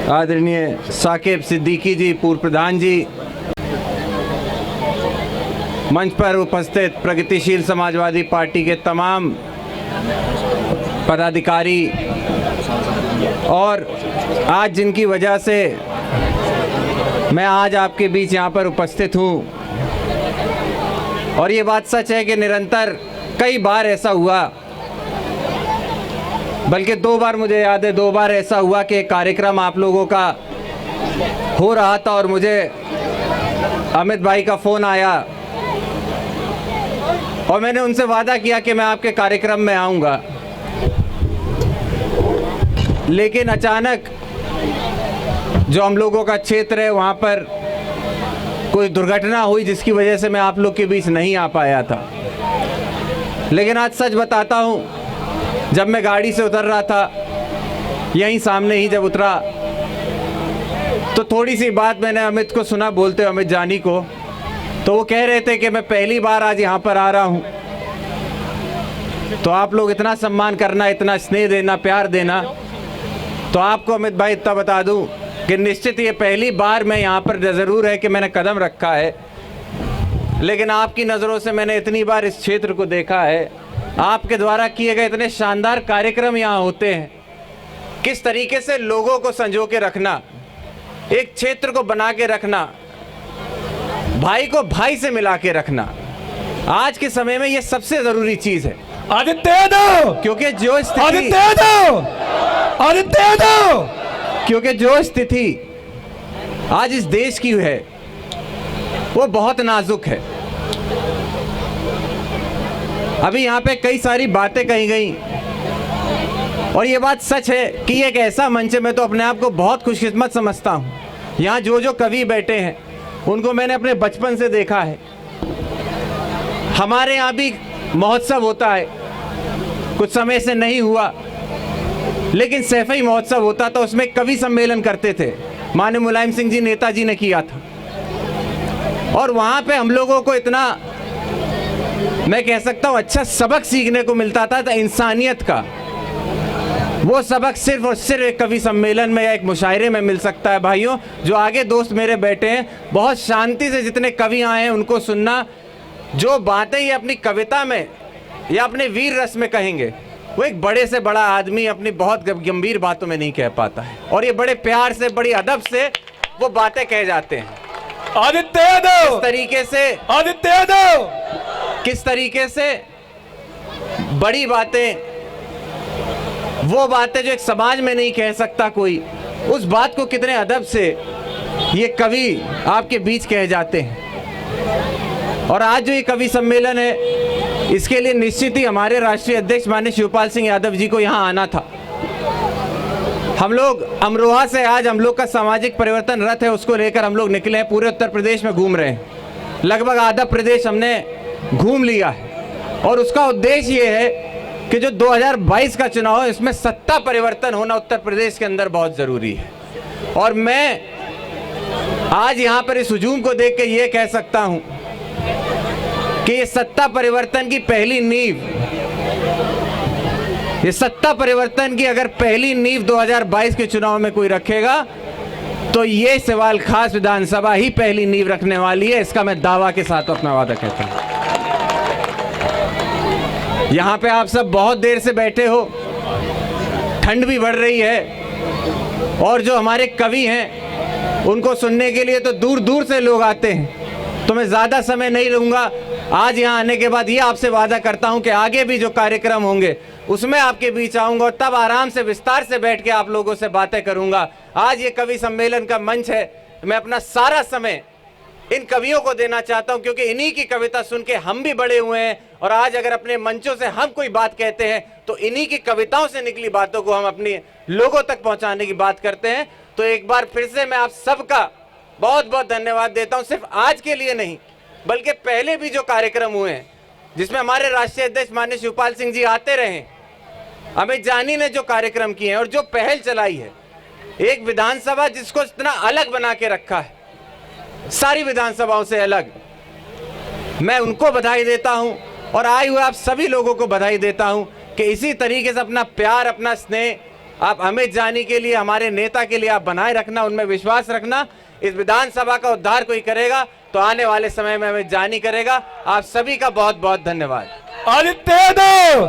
आदरणीय साकिब सिद्दीकी जी, पूर्व प्रधान जी, मंच पर उपस्थित प्रगतिशील समाजवादी पार्टी के तमाम पदाधिकारी और आज जिनकी वजह से मैं आज आपके बीच यहाँ पर उपस्थित हूँ। और ये बात सच है कि निरंतर कई बार ऐसा हुआ, बल्कि 2 बार मुझे याद है, 2 बार ऐसा हुआ कि एक कार्यक्रम आप लोगों का हो रहा था और मुझे अमित भाई का फ़ोन आया और मैंने उनसे वादा किया कि मैं आपके कार्यक्रम में आऊँगा। लेकिन अचानक जो हम लोगों का क्षेत्र है वहाँ पर कोई दुर्घटना हुई जिसकी वजह से मैं आप लोग के बीच नहीं आ पाया था। लेकिन आज सच बताता हूँ, जब मैं गाड़ी से उतर रहा था, यहीं सामने ही जब उतरा, तो थोड़ी सी बात मैंने अमित को सुना बोलते हुए, अमित जानी को। तो वो कह रहे थे कि मैं पहली बार आज यहाँ पर आ रहा हूँ, तो आप लोग इतना सम्मान करना, इतना स्नेह देना, प्यार देना। तो आपको अमित भाई इतना बता दूँ कि निश्चित ये पहली बार मैं यहाँ पर ज़रूर है कि मैंने कदम रखा है, लेकिन आपकी नज़रों से मैंने इतनी बार इस क्षेत्र को देखा है। आपके द्वारा किए गए इतने शानदार कार्यक्रम यहाँ होते हैं, किस तरीके से लोगों को संजो के रखना, एक क्षेत्र को बना के रखना, भाई को भाई से मिला के रखना, आज के समय में ये सबसे ज़रूरी चीज़ है। आदित्य दो, क्योंकि जो स्थिति आदित्य दो, आदित्य दो, क्योंकि जो स्थिति आज इस देश की है वो बहुत नाजुक है। अभी यहाँ पे कई सारी बातें कही गई और ये बात सच है कि ये एक ऐसा मंच है, मैं तो अपने आप को बहुत खुशकिस्मत समझता हूँ। यहाँ जो कवि बैठे हैं उनको मैंने अपने बचपन से देखा है। हमारे यहाँ भी महोत्सव होता है, कुछ समय से नहीं हुआ, लेकिन सैफई महोत्सव होता था, उसमें कवि सम्मेलन करते थे, माननीय मुलायम सिंह जी नेताजी ने किया था। और वहाँ पे हम लोगों को इतना, मैं कह सकता हूँ, अच्छा सबक सीखने को मिलता था इंसानियत का। वो सबक सिर्फ और सिर्फ एक कवि सम्मेलन में या एक मुशायरे में मिल सकता है। भाइयों, जो आगे दोस्त मेरे बैठे हैं, बहुत शांति से जितने कवि आए हैं उनको सुनना। जो बातें ये अपनी कविता में या अपने वीर रस में कहेंगे, वो एक बड़े से बड़ा आदमी अपनी बहुत गंभीर बातों में नहीं कह पाता है, और ये बड़े प्यार से, बड़ी अदब से वो बातें कह जाते हैं। आदित्य दो, किस तरीके से, आदित्य दो, किस तरीके से बड़ी बातें, वो बातें जो एक समाज में नहीं कह सकता कोई, उस बात को कितने अदब से ये कवि आपके बीच कह जाते हैं। और आज जो ये कवि सम्मेलन है, इसके लिए निश्चित ही हमारे राष्ट्रीय अध्यक्ष माननीय शिवपाल सिंह यादव जी को यहाँ आना था। हम लोग अमरोहा से आज हम लोग का सामाजिक परिवर्तन रथ है, उसको लेकर हम लोग निकले हैं, पूरे उत्तर प्रदेश में घूम रहे हैं। लगभग आधा प्रदेश हमने घूम लिया है और उसका उद्देश्य ये है कि जो 2022 का चुनाव है, इसमें सत्ता परिवर्तन होना उत्तर प्रदेश के अंदर बहुत ज़रूरी है। और मैं आज यहाँ पर इस हुजूम को देख के ये कह सकता हूँ कि ये सत्ता परिवर्तन की पहली नींव, ये सत्ता परिवर्तन की अगर पहली नींव 2022 के चुनाव में कोई रखेगा, तो ये सवाल खास विधानसभा ही पहली नींव रखने वाली है। इसका मैं दावा के साथ अपना वादा कहता हूँ। यहाँ पे आप सब बहुत देर से बैठे हो, ठंड भी बढ़ रही है, और जो हमारे कवि हैं उनको सुनने के लिए तो दूर दूर से लोग आते हैं। तो मैं ज़्यादा समय नहीं लूँगा। आज यहाँ आने के बाद ये आपसे वादा करता हूँ कि आगे भी जो कार्यक्रम होंगे उसमें आपके बीच आऊँगा और तब आराम से विस्तार से बैठ के आप लोगों से बातें करूँगा। आज ये कवि सम्मेलन का मंच है, मैं अपना सारा समय इन कवियों को देना चाहता हूं, क्योंकि इन्हीं की कविता सुन के हम भी बड़े हुए हैं। और आज अगर अपने मंचों से हम कोई बात कहते हैं तो इन्हीं की कविताओं से निकली बातों को हम अपने लोगों तक पहुंचाने की बात करते हैं। तो एक बार फिर से मैं आप सबका बहुत बहुत धन्यवाद देता हूं, सिर्फ आज के लिए नहीं बल्कि पहले भी जो कार्यक्रम हुए हैं, जिसमें हमारे राष्ट्रीय अध्यक्ष माननीय शिवपाल सिंह जी आते रहे, अमित जानी ने जो कार्यक्रम किए हैं और जो पहल चलाई है, एक विधानसभा जिसको इतना अलग बना के रखा है, सारी विधानसभाओं से अलग, मैं उनको बधाई देता हूं और आए हुए आप सभी लोगों को बधाई देता हूं कि इसी तरीके से अपना प्यार, अपना स्नेह आप अमित जानी के लिए, हमारे नेता के लिए आप बनाए रखना, उनमें विश्वास रखना। इस विधानसभा का उद्धार कोई करेगा तो आने वाले समय में अमित जानी करेगा। आप सभी का बहुत बहुत धन्यवाद। आदित्य यादव,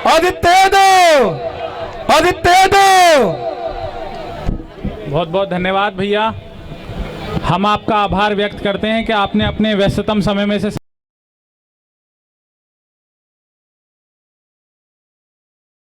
आदित्य यादव, आदित्य यादव। बहुत बहुत धन्यवाद भैया। हम आपका आभार व्यक्त करते हैं कि आपने अपने व्यस्ततम समय में से